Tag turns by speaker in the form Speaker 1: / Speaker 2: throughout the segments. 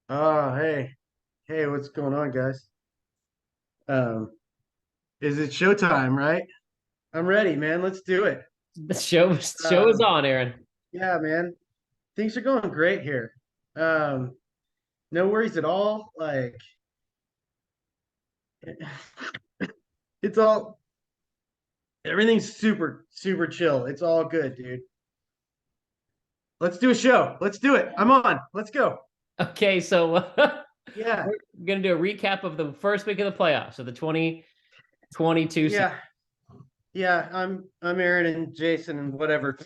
Speaker 1: Oh, hey, what's going on, guys? Um, is it showtime, right? I'm ready, man. Let's do it.
Speaker 2: The show is
Speaker 1: Um,
Speaker 2: on, Aaron.
Speaker 1: yeah, man. Things are going great here. Um, no worries at all. Like, it's all everything's super chill. It's all good, dude. Let's do a show. Let's do it. I'm on. Let's go.
Speaker 2: Okay, so
Speaker 1: Yeah,
Speaker 2: we're gonna do a recap of the first week of the playoffs of the 2022 season.
Speaker 1: yeah, yeah. I'm Aaron and Jason and whatever.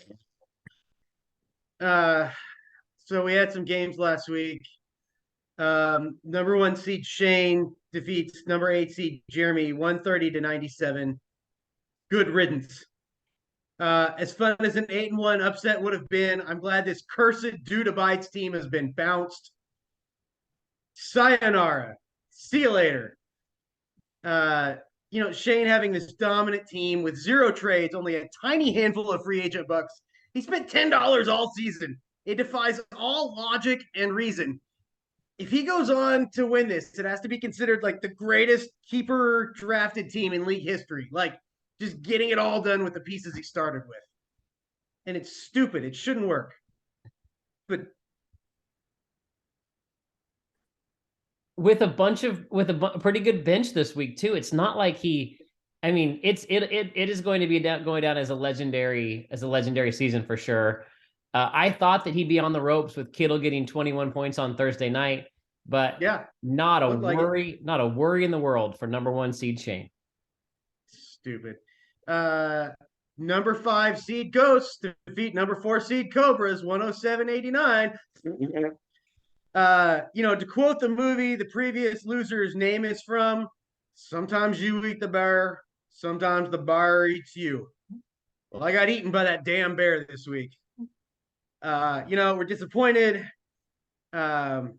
Speaker 1: Uh, so we had some games last week. Number one seed Shane defeats number eight seed Jeremy 130 to 97. Good riddance. As fun as an 8-1 upset would have been, I'm glad this cursed Dude Abides team has been bounced. Sayonara. See you later. Uh, Shane having this dominant team with zero trades, only a tiny handful of free agent bucks. He spent $10 all season. It defies all logic and reason. If he goes on to win this, it has to be considered like the greatest keeper drafted team in league history. Like just getting it all done with the pieces he started with. And it's stupid. It shouldn't work. But
Speaker 2: With a pretty good bench this week too. It's not like I mean, it is going to be going down as a legendary season for sure. I thought that he'd be on the ropes with Kittle getting 21 points on Thursday night, but
Speaker 1: yeah,
Speaker 2: not a
Speaker 1: looked like it.
Speaker 2: worry in the world for number one seed Shane.
Speaker 1: Stupid. Uh, Number five seed Ghosts defeat number four seed Cobras 107-89. To quote the movie the previous loser's name is from, sometimes you eat the bear, sometimes the bear eats you. Well, I got eaten by that damn bear this week. We're disappointed. Um,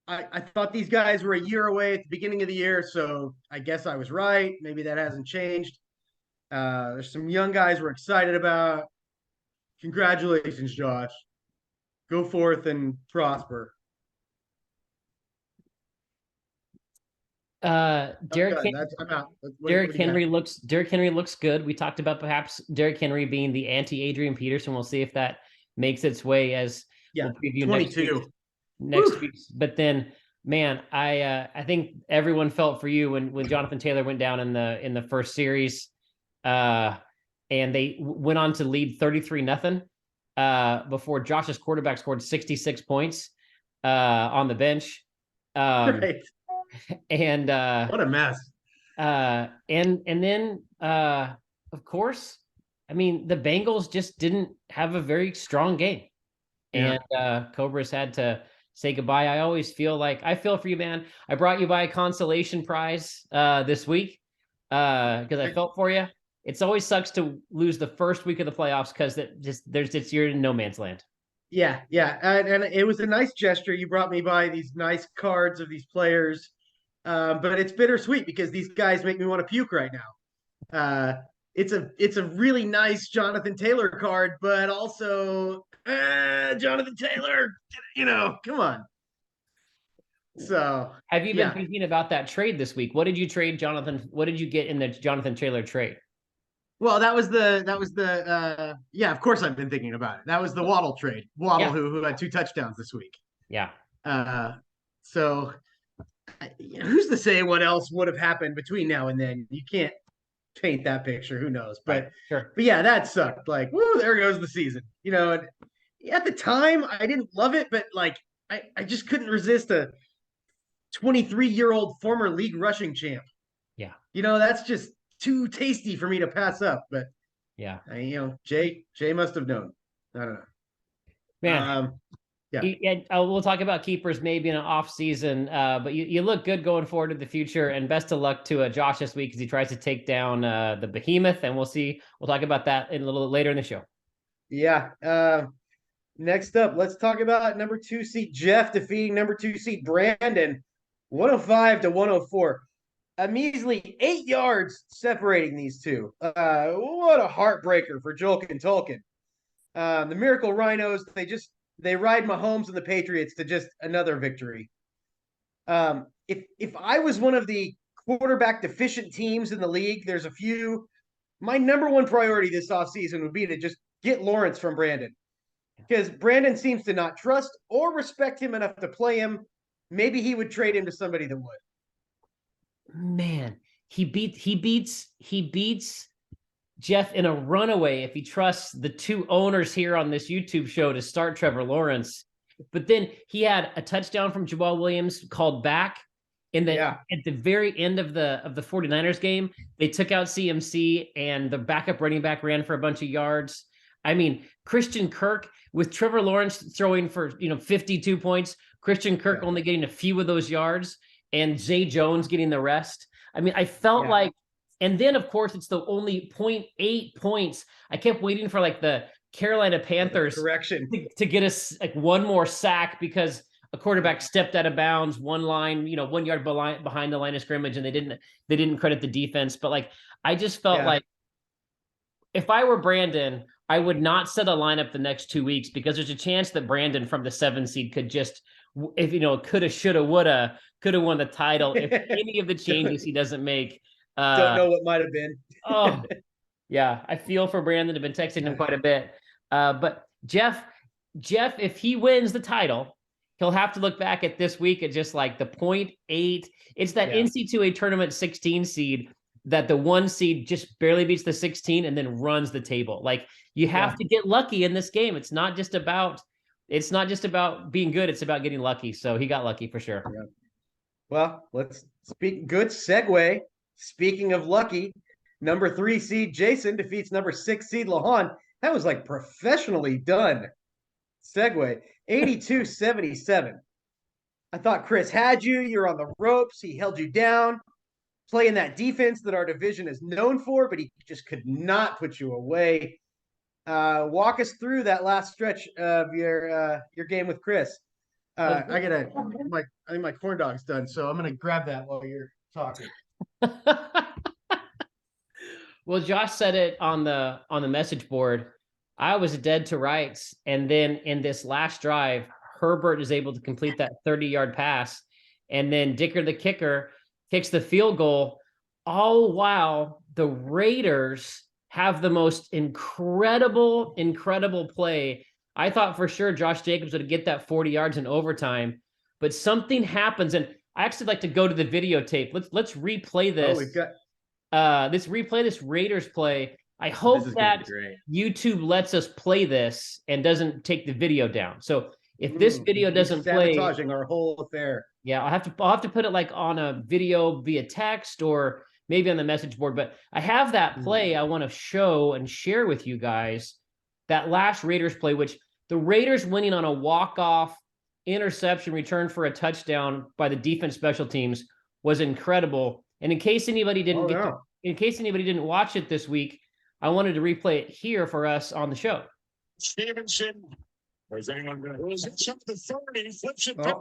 Speaker 1: I thought these guys were a year away at the beginning of the year, so I guess I was right. Maybe that hasn't changed. There's some young guys we're excited about. Congratulations, Josh. Go forth and prosper. I'm
Speaker 2: Derek
Speaker 1: done. I'm out. What
Speaker 2: Derrick
Speaker 1: do you got?
Speaker 2: Henry looks good. We talked about perhaps Derrick Henry being the anti Adrian Peterson. We'll see if that makes its way as
Speaker 1: Yeah,
Speaker 2: we'll preview
Speaker 1: 22.
Speaker 2: next
Speaker 1: Whew.
Speaker 2: week. But then, man, I think everyone felt for you when Jonathan Taylor went down in the first series, uh, and they went on to lead 33-0 before Josh's quarterback scored 66 points on the bench. Um,
Speaker 1: Right.
Speaker 2: and
Speaker 1: What a mess.
Speaker 2: and then of course, I mean the Bengals just didn't have a very strong game,
Speaker 1: Yeah.
Speaker 2: and Cobras had to say goodbye. I feel for you, man. I brought you by a consolation prize this week because I felt for you. It's always sucks to lose the first week of the playoffs because you're in no man's land.
Speaker 1: Yeah. And it was a nice gesture. You brought me by these nice cards of these players. But it's bittersweet because these guys make me want to puke right now. It's a really nice Jonathan Taylor card, but also Jonathan Taylor, come on. So
Speaker 2: Have you been
Speaker 1: yeah.
Speaker 2: thinking about that trade this week? What did you trade, Jonathan? What did you get in the Jonathan Taylor trade?
Speaker 1: Well, that was the yeah, of course I've been thinking about it. That was the Waddle trade. Waddle
Speaker 2: Yeah,
Speaker 1: who had two touchdowns this week.
Speaker 2: yeah.
Speaker 1: Uh so who's to say what else would have happened between now and then? You can't paint that picture. Who knows?
Speaker 2: Right.
Speaker 1: But
Speaker 2: Sure.
Speaker 1: but yeah, that sucked. Like, woo, there goes the season. At the time I didn't love it, but like I just couldn't resist a 23-year-old former league rushing champ.
Speaker 2: Yeah.
Speaker 1: That's just too tasty for me to pass up. But
Speaker 2: Yeah.
Speaker 1: Jay must have known. I don't know.
Speaker 2: Man,
Speaker 1: Yeah,
Speaker 2: we'll talk about keepers maybe in an off season, but you look good going forward to the future. And best of luck to Josh this week as he tries to take down the behemoth. And we'll see. We'll talk about that in a little later in the show.
Speaker 1: yeah. Next up, let's talk about number two seed Jeff defeating number two seed Brandon, 105 to 104. A measly 8 yards separating these two. What a heartbreaker for Jolkin Tolkien. The Miracle Rhinos, they ride Mahomes and the Patriots to just another victory. If I was one of the quarterback deficient teams in the league, there's a few. My number one priority this offseason would be to just get Lawrence from Brandon, because Brandon seems to not trust or respect him enough to play him. Maybe he would trade him to somebody that would.
Speaker 2: Man, he beats Jeff in a runaway if he trusts the two owners here on this YouTube show to start Trevor Lawrence. But then he had a touchdown from Jawal Williams called back at the very end of the 49ers game. They took out CMC and the backup running back ran for a bunch of yards. I mean, Christian Kirk with Trevor Lawrence throwing for 52 points, Christian Kirk only getting a few of those yards, and Zay Jones getting the rest. I mean, I felt like, and then of course it's the only 0.8 points. I kept waiting for like the Carolina Panthers to get us like one more sack because a quarterback stepped out of bounds, 1 yard behind the line of scrimmage, and they didn't credit the defense. But like, I just felt like if I were Brandon, I would not set a lineup the next 2 weeks because there's a chance that Brandon from the 7 seed could just, if coulda, shoulda, woulda, could have won the title if any of the changes he doesn't make.
Speaker 1: Don't know what might have been.
Speaker 2: Oh, yeah. I feel for Brandon. I've been texting him quite a bit. But Jeff, if he wins the title, he'll have to look back at this week at just like the 0.8. It's that NC2A tournament 16 seed that the 1 seed just barely beats the 16 and then runs the table. Like you have to get lucky in this game. It's not just about being good. It's about getting lucky. So he got lucky for sure.
Speaker 1: Yeah. Well, let's speak. Good segue. Speaking of lucky, number 3 seed Jason defeats number 6 seed Lahan. That was like professionally done. Segue 82-77. I thought Chris had you. You're on the ropes. He held you down, playing that defense that our division is known for, but he just could not put you away. Walk us through that last stretch of your game with Chris. I think my corn dog's done, so I'm gonna grab that while you're talking.
Speaker 2: Well, Josh said it on the message board. I was dead to rights, and then in this last drive, Herbert is able to complete that 30-yard pass, and then Dicker the kicker kicks the field goal, all while the Raiders have the most incredible play. I thought for sure Josh Jacobs would get that 40 yards in overtime, but something happens, and I actually like to go to the videotape. Let's replay this.
Speaker 1: Oh, we've got
Speaker 2: let's replay this Raiders play. I hope that YouTube lets us play this and doesn't take the video down. So if this video doesn't play,
Speaker 1: sabotaging our whole affair.
Speaker 2: Yeah, I'll have to put it like on a video via text or maybe on the message board. But I have that play I want to show and share with you guys. That last Raiders play, which the Raiders winning on a walk-off interception return for a touchdown by the defense special teams was incredible. And in case anybody didn't didn't watch it this week, I wanted to replay it here for us on the show.
Speaker 3: Stevenson. Is anyone going to lose it? Up the 30, flips it back.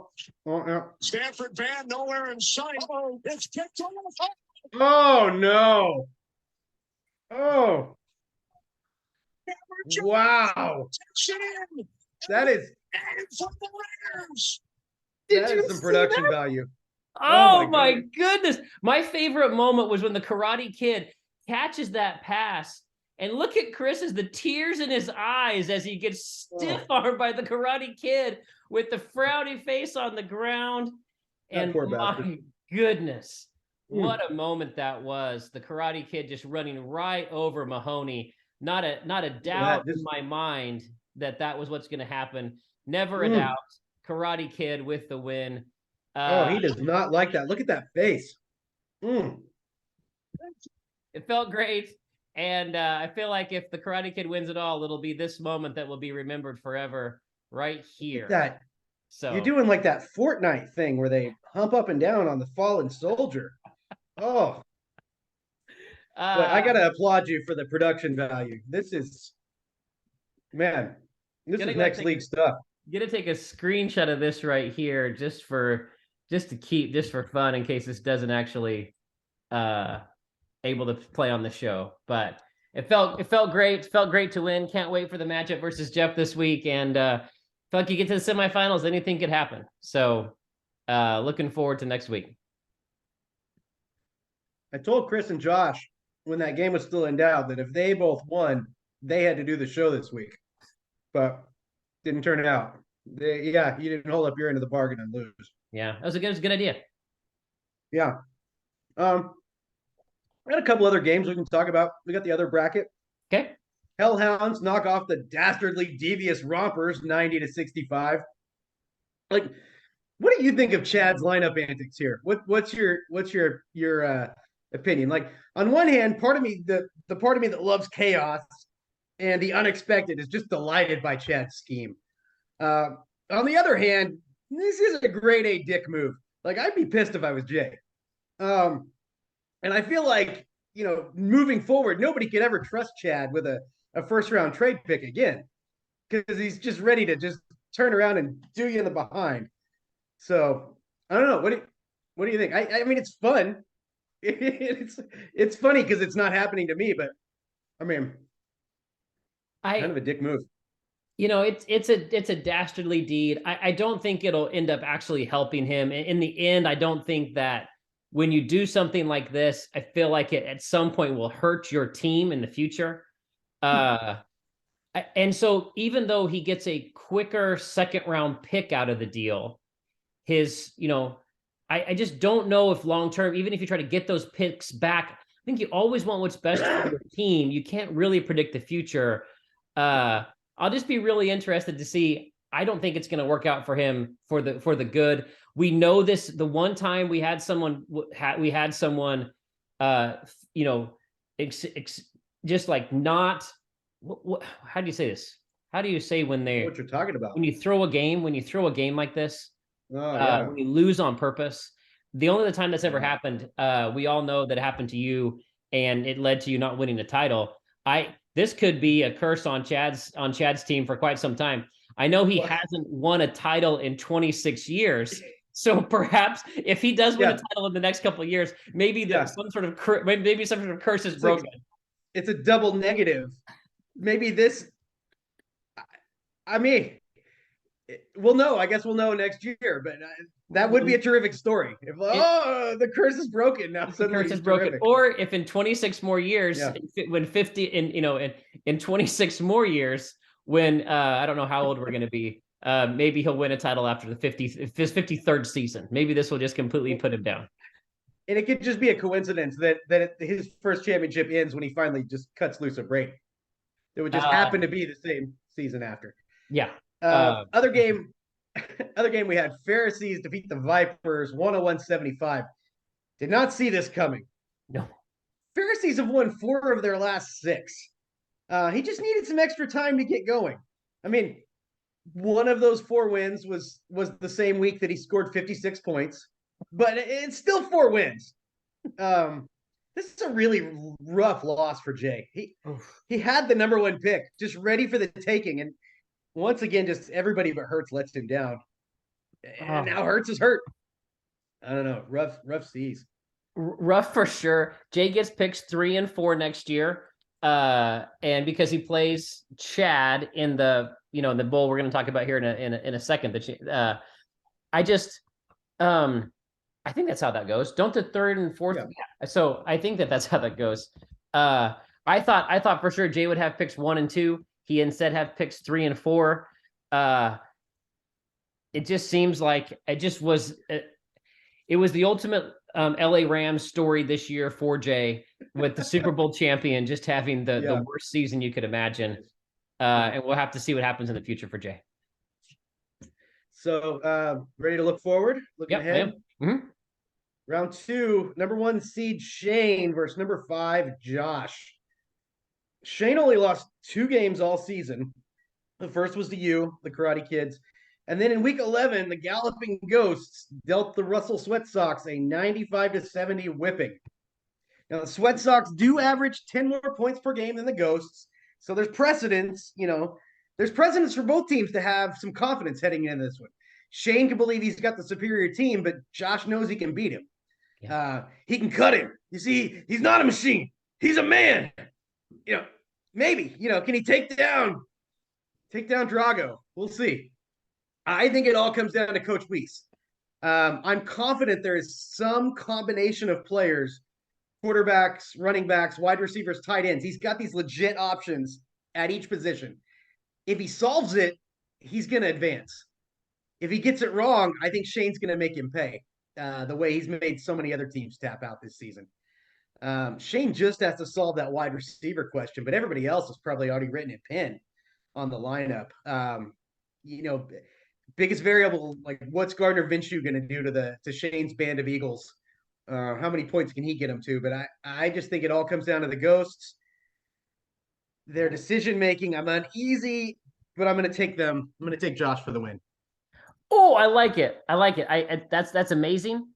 Speaker 3: Stanford band nowhere in sight. Oh, it's kicked off.
Speaker 1: Oh no. Oh. Wow. That is some production value.
Speaker 2: Oh my goodness. My favorite moment was when the Karate Kid catches that pass. And look at Chris as the tears in his eyes as he gets stiff-armed by the Karate Kid with the frowny face on the ground. And my goodness, what a moment that was. The Karate Kid just running right over Mahoney. Not a doubt in my mind that was what's going to happen. Never a doubt. Karate Kid with the win.
Speaker 1: He does not like that. Look at that face.
Speaker 2: It felt great. And I feel like if the Karate Kid wins it all, it'll be this moment that will be remembered forever right here. So
Speaker 1: you're doing like that Fortnite thing where they hump up and down on the fallen soldier. But I got to applaud you for the production value. This is next league stuff.
Speaker 2: Gonna take a screenshot of this right here just for fun in case this doesn't actually able to play on the show. But it felt great. It felt great to win. Can't wait for the matchup versus Jeff this week. And felt like you get to the semifinals, anything could happen. So looking forward to next week.
Speaker 1: I told Chris and Josh when that game was still in doubt that if they both won, they had to do the show this week, but didn't turn out. You didn't hold up your end of the bargain and lose.
Speaker 2: Yeah, it was a good idea.
Speaker 1: Yeah. I got a couple other games we can talk about. We got the other bracket.
Speaker 2: Okay.
Speaker 1: Hellhounds knock off the dastardly devious Rompers 90-65. Like, what do you think of Chad's lineup antics here? What's your opinion? Like, on one hand, part of me, the part of me that loves chaos and the unexpected is just delighted by Chad's scheme. On the other hand, this is a grade A dick move. Like, I'd be pissed if I was Jay. And I feel like, moving forward, nobody could ever trust Chad with a first round trade pick again, because he's just ready to just turn around and do you in the behind. So I don't know. What do you think? I mean, it's fun. It's funny because it's not happening to me, but I mean, kind of a dick move.
Speaker 2: It's a dastardly deed. I don't think it'll end up actually helping him. In the end, I don't think that when you do something like this, I feel like it at some point will hurt your team in the future. And so even though he gets a quicker second round pick out of the deal, I just don't know if long term, even if you try to get those picks back, I think you always want what's best for your team. You can't really predict the future. I'll just be really interested to see. I don't think it's going to work out for him for the good. We know this. The one time we had someone, just like not. How do you say this? How do you say when they?
Speaker 1: What you're talking about?
Speaker 2: When you throw a game like this,
Speaker 1: yeah.
Speaker 2: when you lose on purpose. The only other time that's ever happened, we all know that it happened to you, and it led to you not winning the title. This could be a curse on Chad's team for quite some time. I know he hasn't won a title in 26 years. So perhaps if he does win a title in the next couple of years, maybe some sort of curse is broken.
Speaker 1: It's a double negative. Maybe this. I mean, we'll know. I guess we'll know next year. But that would be a terrific story. If the curse is broken now,
Speaker 2: the curse is broken. Or if in 26 more years, when 50 in 26 more years, when I don't know how old we're going to be. Maybe he'll win a title after his 53rd season. Maybe this will just completely put him down.
Speaker 1: And it could just be a coincidence that his first championship ends when he finally just cuts loose a Brady. It would just happen to be the same season after.
Speaker 2: Yeah.
Speaker 1: Other game we had Pharisees defeat the Vipers 101-75. Did not see this coming.
Speaker 2: No.
Speaker 1: Pharisees have won 4 of their last 6. He just needed some extra time to get going. I mean, one of those 4 wins was the same week that he scored 56 points, but it's still 4 wins. This is a really rough loss for Jay. He had the number 1 pick, just ready for the taking, and once again, just everybody but Hurts lets him down. And now Hurts is hurt. I don't know. Rough seas.
Speaker 2: Rough for sure. Jay gets picks 3 and 4 next year. And because he plays Chad in the the bowl we're going to talk about here in a second, I think that's how that goes. Don't the 3rd and 4th. Yeah. So I think that's how that goes. I thought for sure Jay would have picks 1 and 2. He instead have picks 3 and 4. It just seems like it was the ultimate LA Rams story this year for Jay, with the Super Bowl champion just having the worst season you could imagine. And we'll have to see what happens in the future for Jay.
Speaker 1: So ready to look forward? Looking ahead?
Speaker 2: Mm-hmm.
Speaker 1: Round 2, number 1 seed Shane versus number 5 Josh. Shane only lost 2 games all season. The first was to you, the Karate Kids. And then in week 11, the Galloping Ghosts dealt the Russell Sweat Sox a 95-70 whipping. Now, the Sweat Sox do average 10 more points per game than the Ghosts. So there's precedence, there's precedence for both teams to have some confidence heading into this one. Shane can believe he's got the superior team, but Josh knows he can beat him. Yeah. He can cut him. You see, he's not a machine. He's a man. Maybe, can he take down Drago? We'll see. I think it all comes down to Coach Weiss. I'm confident there is some combination of players, quarterbacks, running backs, wide receivers, tight ends. He's got these legit options at each position. If he solves it, he's going to advance. If he gets it wrong, I think Shane's going to make him pay the way he's made so many other teams tap out this season. Shane just has to solve that wide receiver question, but everybody else has probably already written a pin on the lineup. Biggest variable, like what's Gardner Minshew going to do to Shane's band of Eagles? How many points can he get them to? But I just think it all comes down to the ghosts, their decision making. I'm uneasy, but I'm going to take them. I'm going to take Josh for the win.
Speaker 2: Oh, I like it. That's amazing.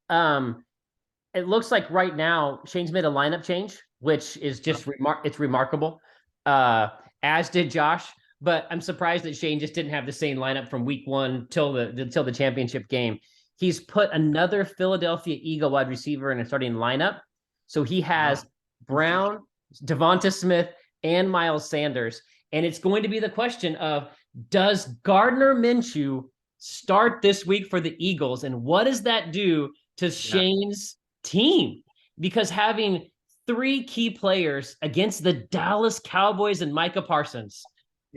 Speaker 2: It looks like right now Shane's made a lineup change, which is just it's remarkable. As did Josh, but I'm surprised that Shane just didn't have the same lineup from week 1 till the championship game. He's put another Philadelphia Eagle wide receiver in a starting lineup. So he has Brown, Devonta Smith, and Miles Sanders. And it's going to be the question of, does Gardner Minshew start this week for the Eagles? And what does that do to Shane's team? Because having 3 key players against the Dallas Cowboys and Micah Parsons,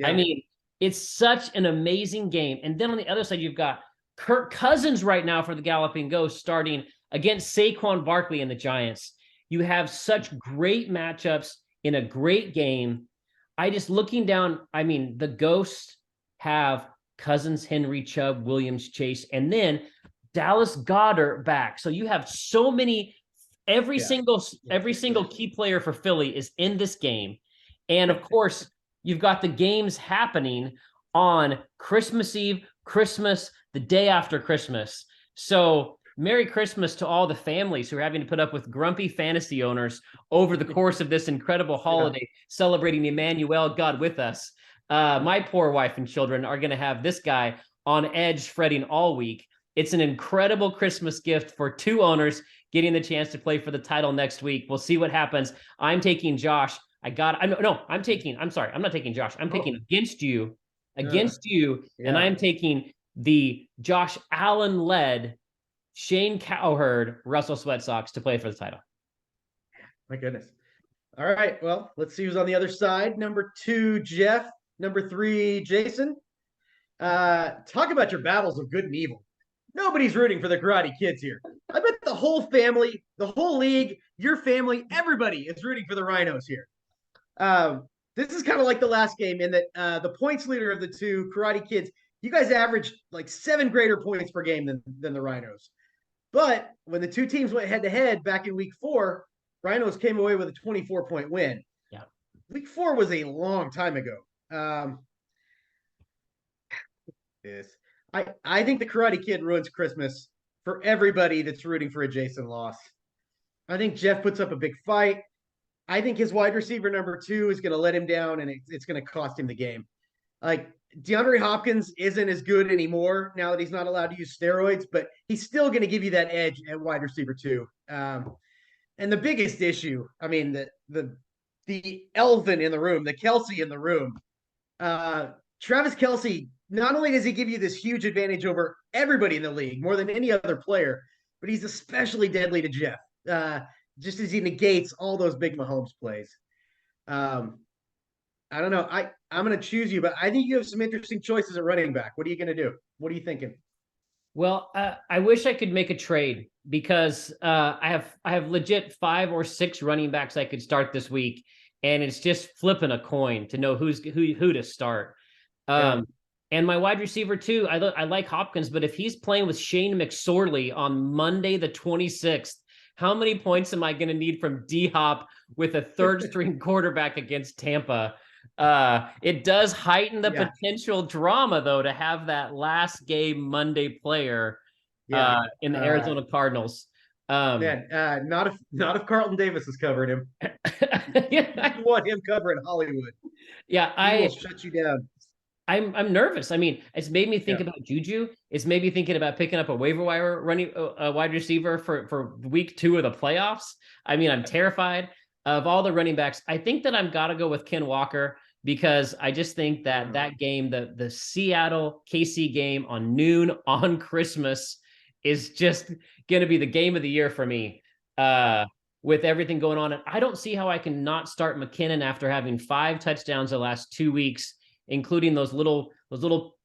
Speaker 2: I mean, it's such an amazing game. And then on the other side, you've got Kirk Cousins right now for the Galloping Ghost starting against Saquon Barkley and the Giants. You have such great matchups in a great game. I just looking down, I mean, the Ghosts have Cousins, Henry, Chubb, Williams, Chase, and then Dallas Goedert back. So you have so many, every single key player for Philly is in this game. And of course, you've got the games happening on Christmas Eve, Christmas, the day after Christmas. So Merry Christmas to all the families who are having to put up with grumpy fantasy owners over the course of this incredible holiday, celebrating Emmanuel, God with us. My poor wife and children are going to have this guy on edge fretting all week. It's an incredible Christmas gift for 2 owners getting the chance to play for the title next week. We'll see what happens. I'm taking Josh. I'm not taking Josh. I'm taking against you, and I'm taking the Josh Allen-led Shane Cowherd Russell Sweat Sox to play for the title.
Speaker 1: My goodness. All right. Well, let's see who's on the other side. Number 2, Jeff. Number 3, Jason. Talk about your battles of good and evil. Nobody's rooting for the Karate Kids here. I bet the whole family, the whole league, your family, everybody is rooting for the Rhinos here. This is kind of like the last game in that the points leader of the 2, Karate Kids, you guys averaged like 7 greater points per game than the Rhinos. But when the 2 teams went head-to-head back in week 4, Rhinos came away with a 24-point win.
Speaker 2: Yeah.
Speaker 1: Week 4 was a long time ago. I think the Karate Kid ruins Christmas for everybody that's rooting for a Jason loss. I think Jeff puts up a big fight. I think his wide receiver number 2 is going to let him down, and it's going to cost him the game. Like, DeAndre Hopkins isn't as good anymore now that he's not allowed to use steroids, but he's still going to give you that edge at wide receiver 2. And the biggest issue, I mean, the elephant in the room, the Kelsey in the room, Travis Kelsey, not only does he give you this huge advantage over everybody in the league, more than any other player, but he's especially deadly to Jeff, just as he negates all those big Mahomes plays. I don't know. I'm going to choose you, but I think you have some interesting choices at running back. What are you going to do? What are you thinking?
Speaker 2: Well, I wish I could make a trade because I have legit 5 or 6 running backs I could start this week, and it's just flipping a coin to know who to start. And my wide receiver too, I like Hopkins, but if he's playing with Shane McSorley on Monday the 26th, how many points am I going to need from D-Hop with a 3rd string quarterback against Tampa? It does heighten the potential drama, though, to have that last game Monday player in the Arizona Cardinals.
Speaker 1: Not if Carlton Davis is covering him. I want him covering Hollywood.
Speaker 2: Yeah,
Speaker 1: he will shut you down.
Speaker 2: I'm nervous. I mean, it's made me think about Juju. It's made me thinking about picking up a waiver wire running wide receiver for week 2 of the playoffs. I mean, I'm terrified of all the running backs. I think that I've got to go with Ken Walker because I just think that game, the Seattle KC game on noon on Christmas, is just going to be the game of the year for me. With everything going on. And I don't see how I can not start McKinnon after having 5 touchdowns the last 2 weeks, including those little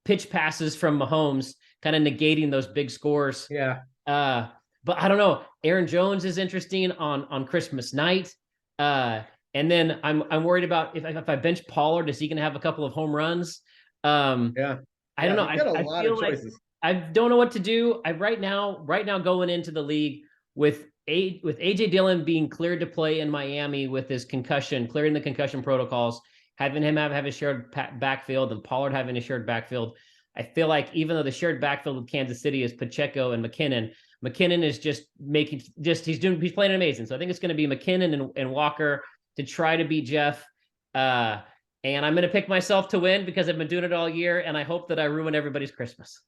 Speaker 2: pitch passes from Mahomes, kind of negating those big scores.
Speaker 1: Yeah.
Speaker 2: But I don't know. Aaron Jones is interesting on Christmas night. And then I'm worried about if I bench Pollard, is he going to have a couple of home runs?
Speaker 1: Yeah.
Speaker 2: I don't know.
Speaker 1: I feel like
Speaker 2: I don't know what to do. Right now going into the league with AJ Dillon being cleared to play in Miami with his concussion, clearing the concussion protocols, having him have a shared backfield, and Pollard having a shared backfield. I feel like even though the shared backfield with Kansas City is Pacheco and McKinnon is just he's playing amazing. So I think it's going to be McKinnon and Walker to try to beat Jeff. And I'm going to pick myself to win because I've been doing it all year, and I hope that I ruin everybody's Christmas.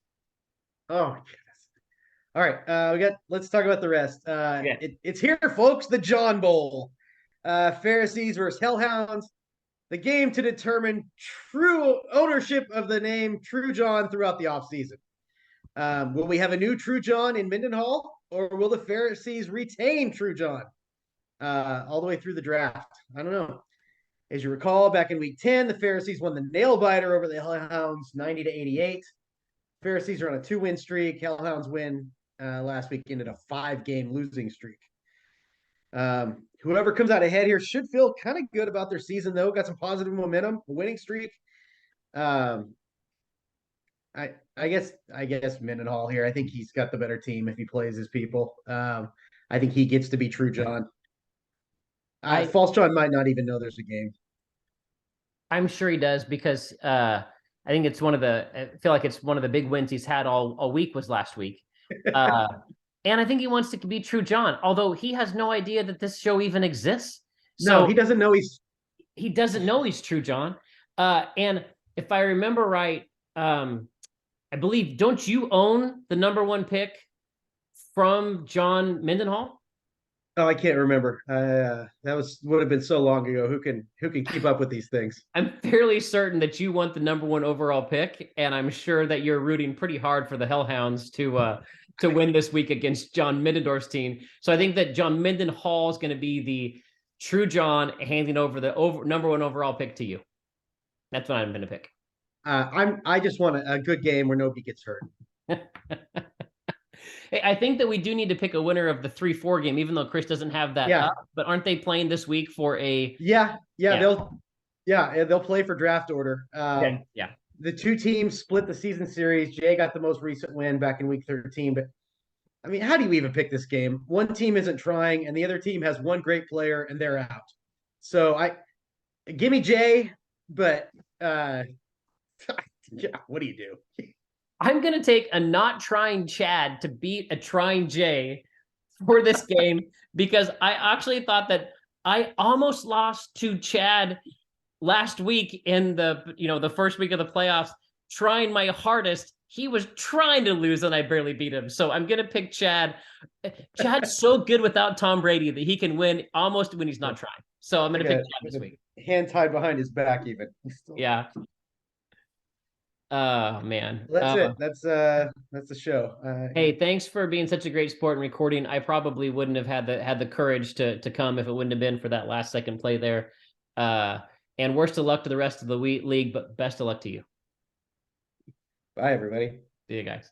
Speaker 1: Oh, all right, let's talk about the rest. It's here, folks. The John Bowl, Pharisees versus Hellhounds. The game to determine true ownership of the name True John throughout the offseason. Will we have a new True John in Mendenhall, or will the Pharisees retain True John all the way through the draft? I don't know. As you recall, back in week 10, the Pharisees won the nail biter over the Hellhounds 90-88. Pharisees are on a 2-win streak. Hellhounds win last week, ended a 5-game losing streak. Whoever comes out ahead here should feel kind of good about their season, though. Got some positive momentum, a winning streak. I guess Mendenhall here. I think he's got the better team if he plays his people. I think he gets to be True John. False John might not even know there's a game.
Speaker 2: I'm sure he does because I think it's I feel like it's one of the big wins he's had all week was last week. And I think he wants to be True John, although he has no idea that this show even exists.
Speaker 1: So he doesn't know
Speaker 2: he's True John. And if I remember right, I believe, don't you own the number 1 pick from John Mendenhall?
Speaker 1: Oh, I can't remember. That would have been so long ago. Who can keep up with these things?
Speaker 2: I'm fairly certain that you want the number 1 overall pick, and I'm sure that you're rooting pretty hard for the Hellhounds to win this week against John Middendorf's team. So I think that John Mendenhall is going to be the True John, handing over the number 1 overall pick to you. That's what I'm going to pick.
Speaker 1: I just want a good game where nobody gets hurt.
Speaker 2: Hey, I think that we do need to pick a winner of the 3-4 game, even though Chris doesn't have that up. But aren't they playing this week for a?
Speaker 1: They'll play for draft order. The 2 teams split the season series. Jay got the most recent win back in week 13. But I mean, how do you even pick this game? One team isn't trying, and the other team has one great player, and they're out. So give me Jay, but what do you do?
Speaker 2: I'm going to take a not trying Chad to beat a trying Jay for this game because I actually thought that I almost lost to Chad last week in the first week of the playoffs, trying my hardest. He was trying to lose and I barely beat him. So I'm going to pick Chad. Chad's so good without Tom Brady that he can win almost when he's not trying. So I'm going to pick Chad this week.
Speaker 1: Hand tied behind his back even.
Speaker 2: Yeah. Oh man,
Speaker 1: that's it. That's the show.
Speaker 2: Hey, thanks for being such a great sport and recording. I probably wouldn't have had the courage to come if it wouldn't have been for that last second play there. And worst of luck to the rest of the league, but best of luck to you.
Speaker 1: Bye, everybody.
Speaker 2: See you guys.